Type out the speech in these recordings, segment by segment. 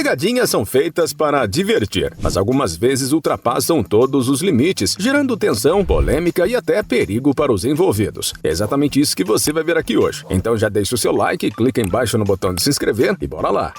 Pegadinhas são feitas para divertir, mas algumas vezes ultrapassam todos os limites, gerando tensão, polêmica e até perigo para os envolvidos. É exatamente isso que você vai ver aqui hoje. Então já deixa o seu like, clica embaixo no botão de se inscrever e bora lá!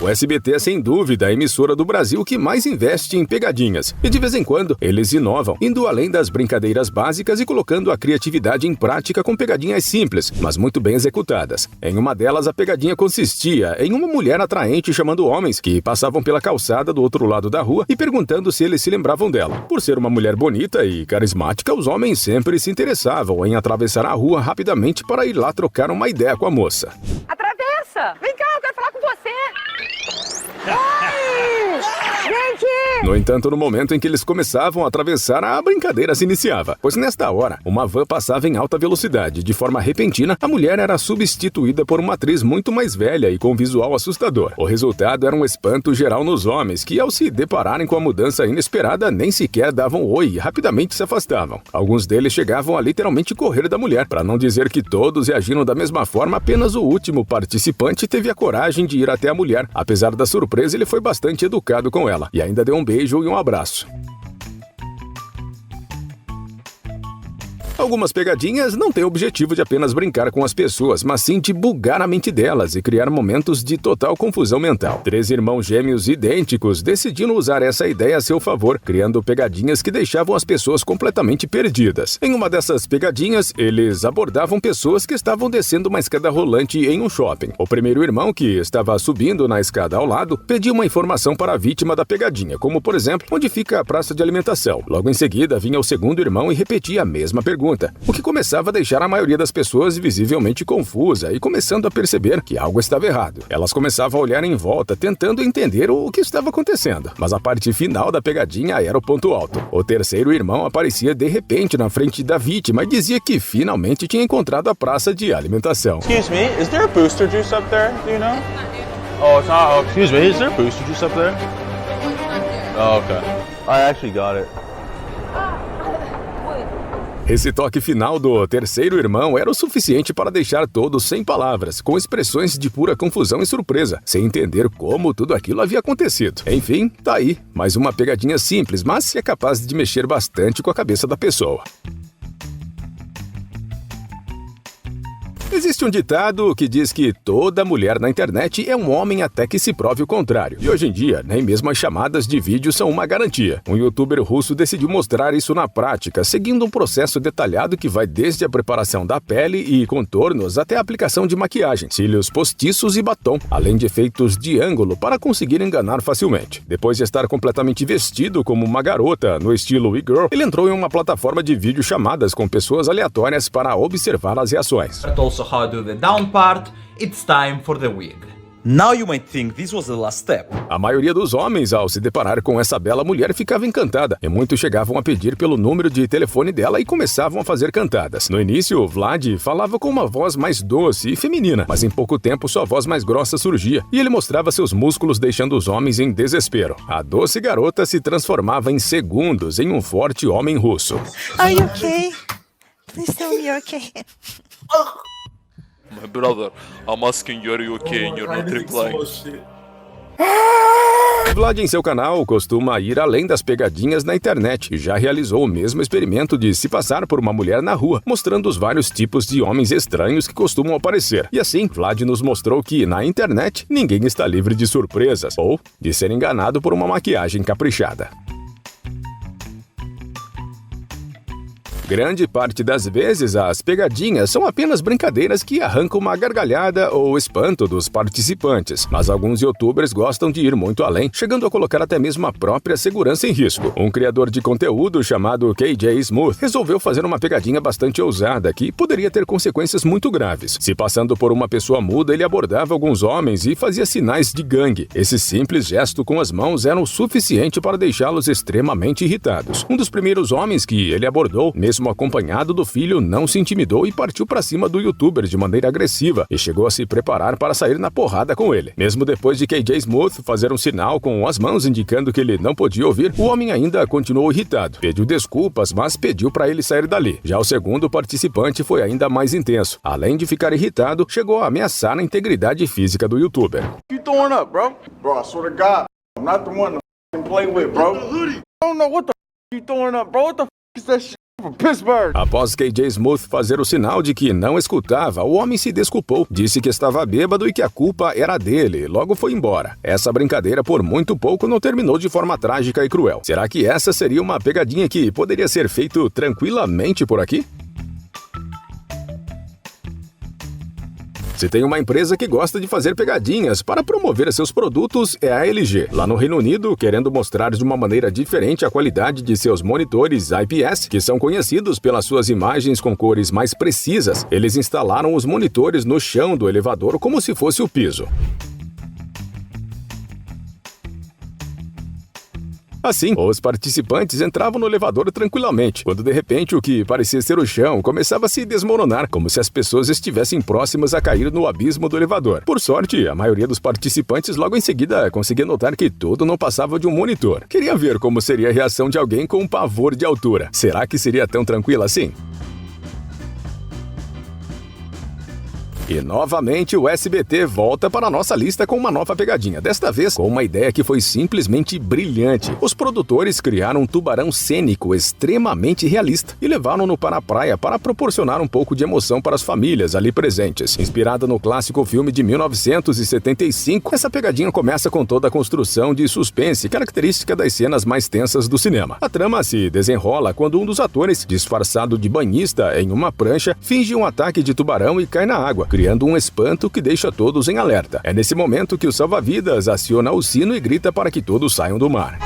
O SBT é sem dúvida a emissora do Brasil que mais investe em pegadinhas. E de vez em quando, eles inovam, indo além das brincadeiras básicas e colocando a criatividade em prática com pegadinhas simples, mas muito bem executadas. Em uma delas, a pegadinha consistia em uma mulher atraente chamando homens que passavam pela calçada do outro lado da rua e perguntando se eles se lembravam dela. Por ser uma mulher bonita e carismática, os homens sempre se interessavam em atravessar a rua rapidamente para ir lá trocar uma ideia com a moça. Atravessa! Vem cá, eu quero falar com você! Ai! Gente! No entanto, no momento em que eles começavam a atravessar, a brincadeira se iniciava, pois nesta hora, uma van passava em alta velocidade. De forma repentina, a mulher era substituída por uma atriz muito mais velha e com um visual assustador. O resultado era um espanto geral nos homens, que ao se depararem com a mudança inesperada, nem sequer davam oi e rapidamente se afastavam. Alguns deles chegavam a literalmente correr da mulher, para não dizer que todos reagiram da mesma forma, apenas o último participante teve a coragem de ir até a mulher. Apesar da surpresa, ele foi bastante educado com ela e ainda deu um beijo e um abraço. Algumas pegadinhas não têm o objetivo de apenas brincar com as pessoas, mas sim de bugar a mente delas e criar momentos de total confusão mental. 3 irmãos gêmeos idênticos decidiram usar essa ideia a seu favor, criando pegadinhas que deixavam as pessoas completamente perdidas. Em uma dessas pegadinhas, eles abordavam pessoas que estavam descendo uma escada rolante em um shopping. O primeiro irmão, que estava subindo na escada ao lado, pediu uma informação para a vítima da pegadinha, como por exemplo, onde fica a praça de alimentação. Logo em seguida, vinha o segundo irmão e repetia a mesma pergunta, o que começava a deixar a maioria das pessoas visivelmente confusa e começando a perceber que algo estava errado. Elas começavam a olhar em volta, tentando entender o que estava acontecendo. Mas a parte final da pegadinha era o ponto alto. O terceiro irmão aparecia de repente na frente da vítima e dizia que finalmente tinha encontrado a praça de alimentação. Excuse me, is there a booster juice up there? Do you know? Oh, it's not. Oh, excuse me, is there booster juice up there? Oh, okay. I actually got it. Esse toque final do terceiro irmão era o suficiente para deixar todos sem palavras, com expressões de pura confusão e surpresa, sem entender como tudo aquilo havia acontecido. Enfim, tá aí, mais uma pegadinha simples, mas é capaz de mexer bastante com a cabeça da pessoa. Existe um ditado que diz que toda mulher na internet é um homem até que se prove o contrário. E hoje em dia, nem mesmo as chamadas de vídeo são uma garantia. Um youtuber russo decidiu mostrar isso na prática, seguindo um processo detalhado que vai desde a preparação da pele e contornos até a aplicação de maquiagem, cílios postiços e batom, além de efeitos de ângulo para conseguir enganar facilmente. Depois de estar completamente vestido como uma garota no estilo e-girl, ele entrou em uma plataforma de videochamadas com pessoas aleatórias para observar as reações. How to do the down part, it's time for the wig. Now you might think this was the last step. A maioria dos homens, ao se deparar com essa bela mulher, ficava encantada, e muitos chegavam a pedir pelo número de telefone dela e começavam a fazer cantadas. No início, Vlad falava com uma voz mais doce e feminina, mas em pouco tempo sua voz mais grossa surgia, e ele mostrava seus músculos deixando os homens em desespero. A doce garota se transformava em segundos em um forte homem russo. Are you okay? Please tell me you're okay. My brother, I'm asking you, are you okay? And you're not replying. Vlad, em seu canal, costuma ir além das pegadinhas na internet e já realizou o mesmo experimento de se passar por uma mulher na rua, mostrando os vários tipos de homens estranhos que costumam aparecer. E assim, Vlad nos mostrou que, na internet, ninguém está livre de surpresas ou de ser enganado por uma maquiagem caprichada. Grande parte das vezes, as pegadinhas são apenas brincadeiras que arrancam uma gargalhada ou espanto dos participantes, mas alguns youtubers gostam de ir muito além, chegando a colocar até mesmo a própria segurança em risco. Um criador de conteúdo chamado KJ Smooth resolveu fazer uma pegadinha bastante ousada que poderia ter consequências muito graves. Se passando por uma pessoa muda, ele abordava alguns homens e fazia sinais de gangue. Esse simples gesto com as mãos era o suficiente para deixá-los extremamente irritados. Um dos primeiros homens que ele abordou nesse mesmo acompanhado do filho, não se intimidou e partiu para cima do youtuber de maneira agressiva e chegou a se preparar para sair na porrada com ele. Mesmo depois de KJ Smooth fazer um sinal com as mãos indicando que ele não podia ouvir, o homem ainda continuou irritado. Pediu desculpas, mas pediu para ele sair dali. Já o segundo participante foi ainda mais intenso. Além de ficar irritado, chegou a ameaçar a integridade física do youtuber. You throwing up, bro? Bro, I swear to God, I'm not the one to play with, bro. I don't know what the you throwing up, bro. What the is that shit from Pittsburgh? Após KJ Smooth fazer o sinal de que não escutava, o homem se desculpou, disse que estava bêbado e que a culpa era dele, logo foi embora. Essa brincadeira por muito pouco não terminou de forma trágica e cruel. Será que essa seria uma pegadinha que poderia ser feito tranquilamente por aqui? Se tem uma empresa que gosta de fazer pegadinhas para promover seus produtos, é a LG. Lá no Reino Unido, querendo mostrar de uma maneira diferente a qualidade de seus monitores IPS, que são conhecidos pelas suas imagens com cores mais precisas, eles instalaram os monitores no chão do elevador como se fosse o piso. Assim, os participantes entravam no elevador tranquilamente, quando de repente o que parecia ser o chão começava a se desmoronar, como se as pessoas estivessem próximas a cair no abismo do elevador. Por sorte, a maioria dos participantes logo em seguida conseguia notar que tudo não passava de um monitor. Queria ver como seria a reação de alguém com pavor de altura. Será que seria tão tranquila assim? E novamente o SBT volta para a nossa lista com uma nova pegadinha, desta vez com uma ideia que foi simplesmente brilhante. Os produtores criaram um tubarão cênico extremamente realista e levaram-no para a praia para proporcionar um pouco de emoção para as famílias ali presentes. Inspirada no clássico filme de 1975, essa pegadinha começa com toda a construção de suspense, característica das cenas mais tensas do cinema. A trama se desenrola quando um dos atores, disfarçado de banhista em uma prancha, finge um ataque de tubarão e cai na água, criando um espanto que deixa todos em alerta. É nesse momento que o salva-vidas aciona o sino e grita para que todos saiam do mar.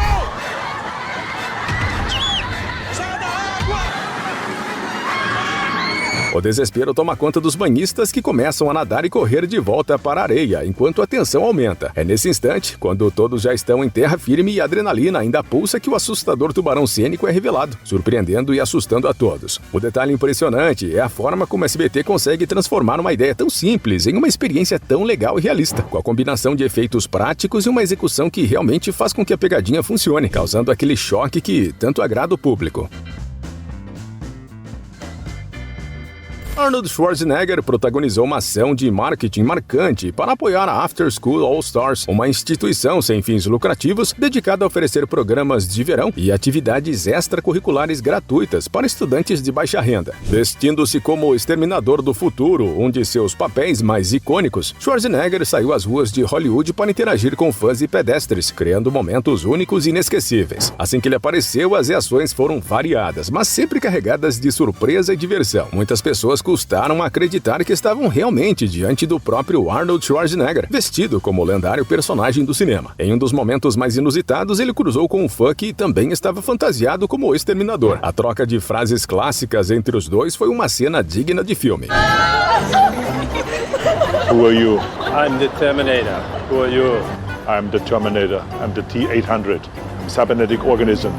O desespero toma conta dos banhistas, que começam a nadar e correr de volta para a areia, enquanto a tensão aumenta. É nesse instante, quando todos já estão em terra firme e a adrenalina ainda pulsa, que o assustador tubarão cênico é revelado, surpreendendo e assustando a todos. O detalhe impressionante é a forma como o SBT consegue transformar uma ideia tão simples em uma experiência tão legal e realista, com a combinação de efeitos práticos e uma execução que realmente faz com que a pegadinha funcione, causando aquele choque que tanto agrada o público. Arnold Schwarzenegger protagonizou uma ação de marketing marcante para apoiar a After School All Stars, uma instituição sem fins lucrativos dedicada a oferecer programas de verão e atividades extracurriculares gratuitas para estudantes de baixa renda. Vestindo-se como o Exterminador do Futuro, um de seus papéis mais icônicos, Schwarzenegger saiu às ruas de Hollywood para interagir com fãs e pedestres, criando momentos únicos e inesquecíveis. Assim que ele apareceu, as reações foram variadas, mas sempre carregadas de surpresa e diversão. Muitas pessoas custaram acreditar que estavam realmente diante do próprio Arnold Schwarzenegger, vestido como o lendário personagem do cinema. Em um dos momentos mais inusitados, ele cruzou com um fã que também estava fantasiado como o Exterminador. A troca de frases clássicas entre os dois foi uma cena digna de filme. Who are you? I'm the Terminator. Who are you? I'm the Terminator. I'm the T-800. I'm a cybernetic organism.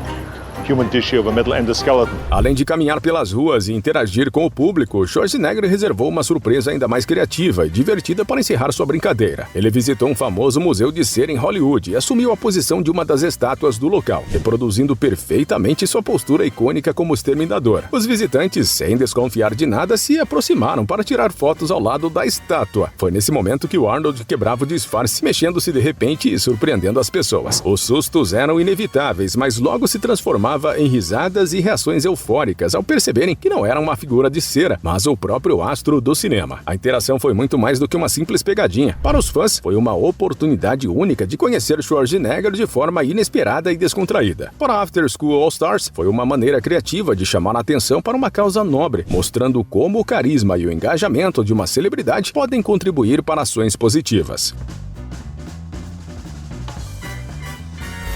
Human tissue of a metal endoskeleton. Além de caminhar pelas ruas e interagir com o público, Schwarzenegger reservou uma surpresa ainda mais criativa e divertida para encerrar sua brincadeira. Ele visitou um famoso museu de cera em Hollywood e assumiu a posição de uma das estátuas do local, reproduzindo perfeitamente sua postura icônica como Exterminador. Os visitantes, sem desconfiar de nada, se aproximaram para tirar fotos ao lado da estátua. Foi nesse momento que o Arnold quebrava o disfarce, mexendo-se de repente e surpreendendo as pessoas. Os sustos eram inevitáveis, mas logo se transformavam em risadas e reações eufóricas ao perceberem que não era uma figura de cera, mas o próprio astro do cinema. A interação foi muito mais do que uma simples pegadinha. Para os fãs, foi uma oportunidade única de conhecer Schwarzenegger de forma inesperada e descontraída. Para After School All Stars, foi uma maneira criativa de chamar a atenção para uma causa nobre, mostrando como o carisma e o engajamento de uma celebridade podem contribuir para ações positivas.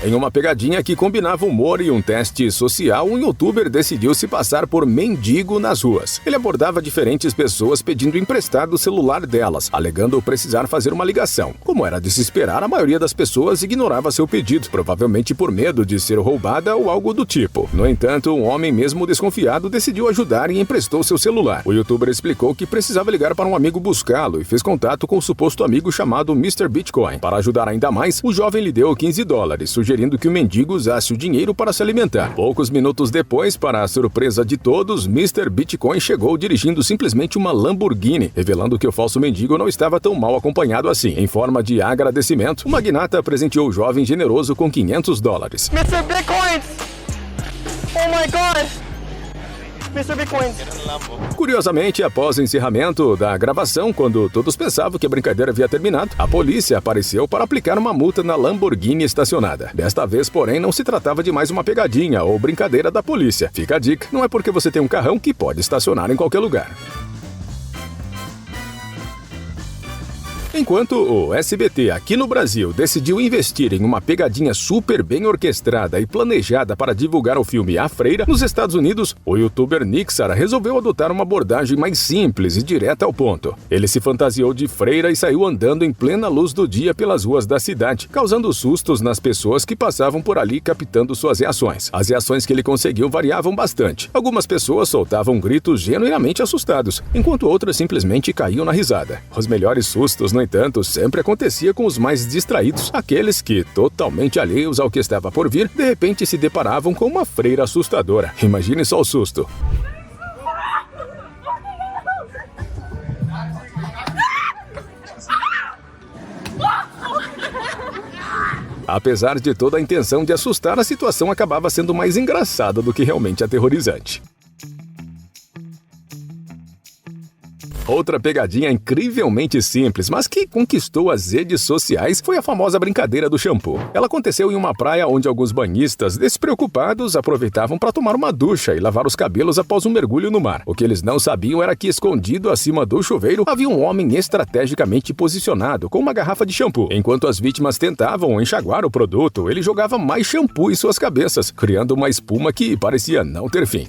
Em uma pegadinha que combinava humor e um teste social, um youtuber decidiu se passar por mendigo nas ruas. Ele abordava diferentes pessoas pedindo emprestado o celular delas, alegando precisar fazer uma ligação. Como era de se esperar, a maioria das pessoas ignorava seu pedido, provavelmente por medo de ser roubada ou algo do tipo. No entanto, um homem mesmo desconfiado decidiu ajudar e emprestou seu celular. O youtuber explicou que precisava ligar para um amigo buscá-lo e fez contato com o suposto amigo chamado Mr. Bitcoin. Para ajudar ainda mais, o jovem lhe deu $15, sugerindo que o mendigo usasse o dinheiro para se alimentar. Poucos minutos depois, para a surpresa de todos, Mr. Bitcoin chegou dirigindo simplesmente uma Lamborghini, revelando que o falso mendigo não estava tão mal acompanhado assim. Em forma de agradecimento, o magnata presenteou o jovem generoso com $500. Mr. Bitcoin! Oh my God! Mr. Bitcoin! Curiosamente, após o encerramento da gravação, quando todos pensavam que a brincadeira havia terminado, a polícia apareceu para aplicar uma multa na Lamborghini estacionada. Desta vez, porém, não se tratava de mais uma pegadinha ou brincadeira da polícia. Fica a dica, não é porque você tem um carrão que pode estacionar em qualquer lugar. Enquanto o SBT aqui no Brasil decidiu investir em uma pegadinha super bem orquestrada e planejada para divulgar o filme A Freira, nos Estados Unidos, o youtuber Nixar resolveu adotar uma abordagem mais simples e direta ao ponto. Ele se fantasiou de freira e saiu andando em plena luz do dia pelas ruas da cidade, causando sustos nas pessoas que passavam por ali captando suas reações. As reações que ele conseguiu variavam bastante. Algumas pessoas soltavam gritos genuinamente assustados, enquanto outras simplesmente caíam na risada. Os melhores sustos, no entanto, sempre acontecia com os mais distraídos, aqueles que, totalmente alheios ao que estava por vir, de repente se deparavam com uma freira assustadora. Imagine só o susto. Apesar de toda a intenção de assustar, a situação acabava sendo mais engraçada do que realmente aterrorizante. Outra pegadinha incrivelmente simples, mas que conquistou as redes sociais, foi a famosa brincadeira do shampoo. Ela aconteceu em uma praia onde alguns banhistas despreocupados aproveitavam para tomar uma ducha e lavar os cabelos após um mergulho no mar. O que eles não sabiam era que escondido acima do chuveiro havia um homem estrategicamente posicionado com uma garrafa de shampoo. Enquanto as vítimas tentavam enxaguar o produto, ele jogava mais shampoo em suas cabeças, criando uma espuma que parecia não ter fim.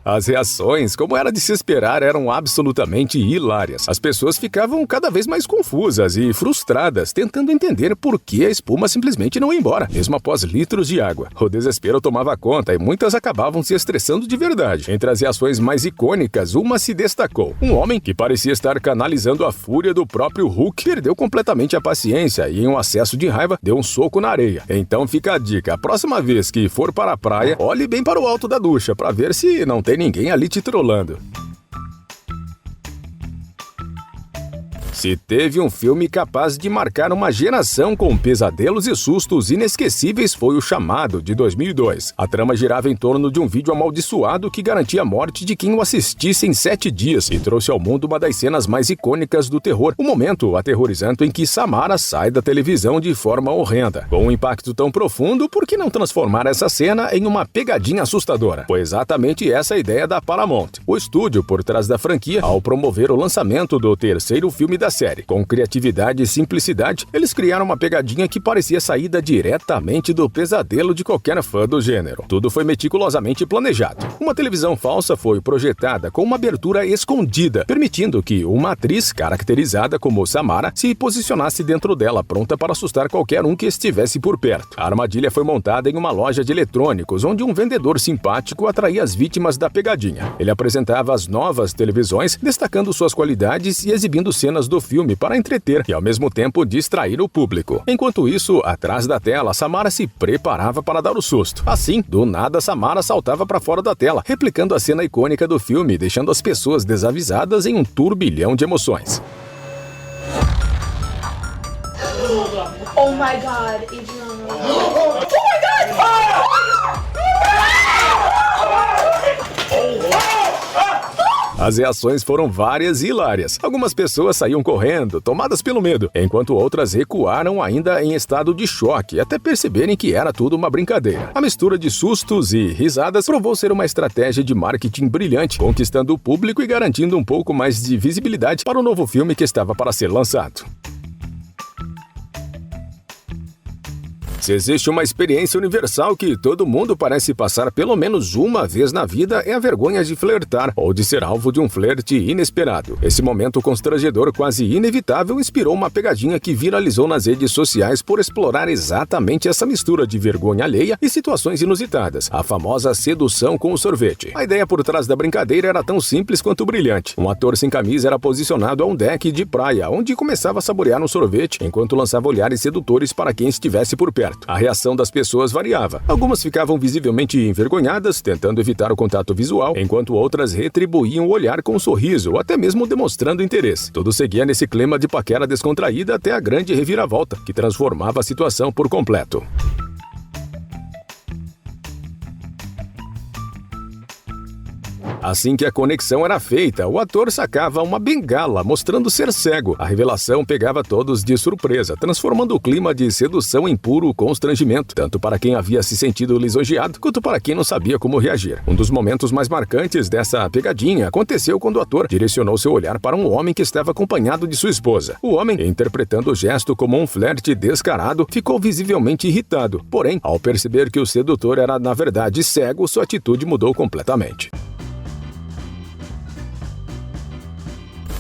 As reações, como era de se esperar, eram absolutamente hilárias. As pessoas ficavam cada vez mais confusas e frustradas, tentando entender por que a espuma simplesmente não ia embora, mesmo após litros de água. O desespero tomava conta e muitas acabavam se estressando de verdade. Entre as reações mais icônicas, uma se destacou. Um homem que parecia estar canalizando a fúria do próprio Hulk perdeu completamente a paciência e, em um acesso de raiva, deu um soco na areia. Então fica a dica, a próxima vez que for para a praia, olhe bem para o alto da ducha para ver se não tem ninguém ali te trollando. Se teve um filme capaz de marcar uma geração com pesadelos e sustos inesquecíveis, foi O Chamado, de 2002. A trama girava em torno de um vídeo amaldiçoado que garantia a morte de quem o assistisse em 7 dias e trouxe ao mundo uma das cenas mais icônicas do terror, o momento aterrorizante em que Samara sai da televisão de forma horrenda. Com um impacto tão profundo, por que não transformar essa cena em uma pegadinha assustadora? Foi exatamente essa a ideia da Paramount, o estúdio por trás da franquia, ao promover o lançamento do terceiro filme da série. Com criatividade e simplicidade, eles criaram uma pegadinha que parecia saída diretamente do pesadelo de qualquer fã do gênero. Tudo foi meticulosamente planejado. Uma televisão falsa foi projetada com uma abertura escondida, permitindo que uma atriz, caracterizada como Samara, se posicionasse dentro dela, pronta para assustar qualquer um que estivesse por perto. A armadilha foi montada em uma loja de eletrônicos, onde um vendedor simpático atraía as vítimas da pegadinha. Ele apresentava as novas televisões, destacando suas qualidades e exibindo cenas do filme para entreter e, ao mesmo tempo, distrair o público. Enquanto isso, atrás da tela, Samara se preparava para dar o susto. Assim, do nada, Samara saltava para fora da tela, replicando a cena icônica do filme, deixando as pessoas desavisadas em um turbilhão de emoções. Oh my God, Adriana. Oh my God! As reações foram várias e hilárias. Algumas pessoas saíam correndo, tomadas pelo medo, enquanto outras recuaram ainda em estado de choque, até perceberem que era tudo uma brincadeira. A mistura de sustos e risadas provou ser uma estratégia de marketing brilhante, conquistando o público e garantindo um pouco mais de visibilidade para o novo filme que estava para ser lançado. Se existe uma experiência universal que todo mundo parece passar pelo menos uma vez na vida, é a vergonha de flertar ou de ser alvo de um flerte inesperado. Esse momento constrangedor quase inevitável inspirou uma pegadinha que viralizou nas redes sociais por explorar exatamente essa mistura de vergonha alheia e situações inusitadas, a famosa sedução com o sorvete. A ideia por trás da brincadeira era tão simples quanto brilhante. Um ator sem camisa era posicionado a um deck de praia, onde começava a saborear um sorvete, enquanto lançava olhares sedutores para quem estivesse por perto. A reação das pessoas variava. Algumas ficavam visivelmente envergonhadas, tentando evitar o contato visual, enquanto outras retribuíam o olhar com um sorriso ou até mesmo demonstrando interesse. Tudo seguia nesse clima de paquera descontraída até a grande reviravolta, que transformava a situação por completo. Assim que a conexão era feita, o ator sacava uma bengala, mostrando ser cego. A revelação pegava todos de surpresa, transformando o clima de sedução em puro constrangimento, tanto para quem havia se sentido lisonjeado, quanto para quem não sabia como reagir. Um dos momentos mais marcantes dessa pegadinha aconteceu quando o ator direcionou seu olhar para um homem que estava acompanhado de sua esposa. O homem, interpretando o gesto como um flerte descarado, ficou visivelmente irritado. Porém, ao perceber que o sedutor era na verdade cego, sua atitude mudou completamente.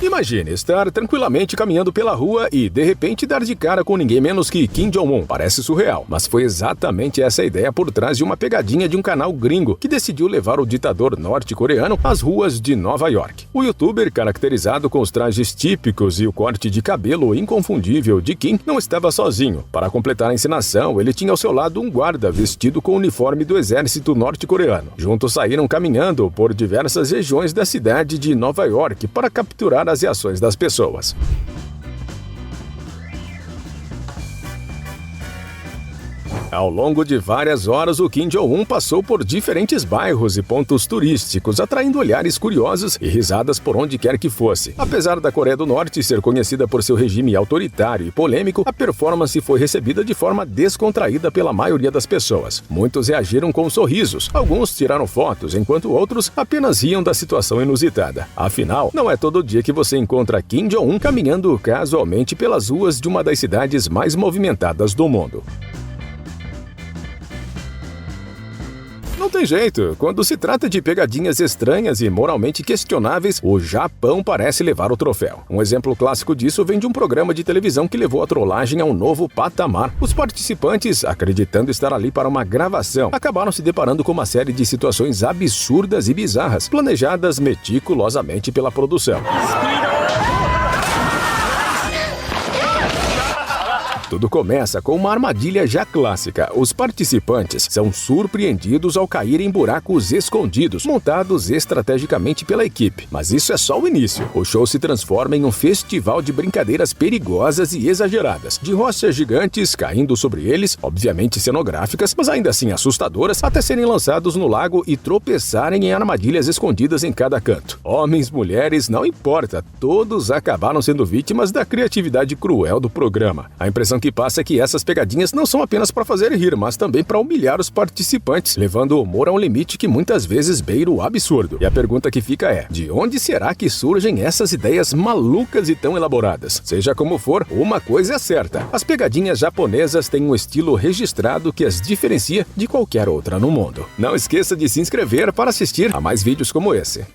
Imagine estar tranquilamente caminhando pela rua e, de repente, dar de cara com ninguém menos que Kim Jong-un. Parece surreal, mas foi exatamente essa a ideia por trás de uma pegadinha de um canal gringo que decidiu levar o ditador norte-coreano às ruas de Nova York. O youtuber, caracterizado com os trajes típicos e o corte de cabelo inconfundível de Kim, não estava sozinho. Para completar a encenação, ele tinha ao seu lado um guarda vestido com o uniforme do exército norte-coreano. Juntos saíram caminhando por diversas regiões da cidade de Nova York para capturar as reações das pessoas. Ao longo de várias horas, o Kim Jong-un passou por diferentes bairros e pontos turísticos, atraindo olhares curiosos e risadas por onde quer que fosse. Apesar da Coreia do Norte ser conhecida por seu regime autoritário e polêmico, a performance foi recebida de forma descontraída pela maioria das pessoas. Muitos reagiram com sorrisos, alguns tiraram fotos, enquanto outros apenas riam da situação inusitada. Afinal, não é todo dia que você encontra Kim Jong-un caminhando casualmente pelas ruas de uma das cidades mais movimentadas do mundo. Não tem jeito, quando se trata de pegadinhas estranhas e moralmente questionáveis, o Japão parece levar o troféu. Um exemplo clássico disso vem de um programa de televisão que levou a trollagem a um novo patamar. Os participantes, acreditando estar ali para uma gravação, acabaram se deparando com uma série de situações absurdas e bizarras, planejadas meticulosamente pela produção. Tudo começa com uma armadilha já clássica. Os participantes são surpreendidos ao cair em buracos escondidos, montados estrategicamente pela equipe. Mas isso é só o início. O show se transforma em um festival de brincadeiras perigosas e exageradas, de rochas gigantes caindo sobre eles, obviamente cenográficas, mas ainda assim assustadoras, até serem lançados no lago e tropeçarem em armadilhas escondidas em cada canto. Homens, mulheres, não importa, todos acabaram sendo vítimas da criatividade cruel do programa. A impressão que passa é que essas pegadinhas não são apenas para fazer rir, mas também para humilhar os participantes, levando o humor a um limite que muitas vezes beira o absurdo. E a pergunta que fica é, de onde será que surgem essas ideias malucas e tão elaboradas? Seja como for, uma coisa é certa, as pegadinhas japonesas têm um estilo registrado que as diferencia de qualquer outra no mundo. Não esqueça de se inscrever para assistir a mais vídeos como esse.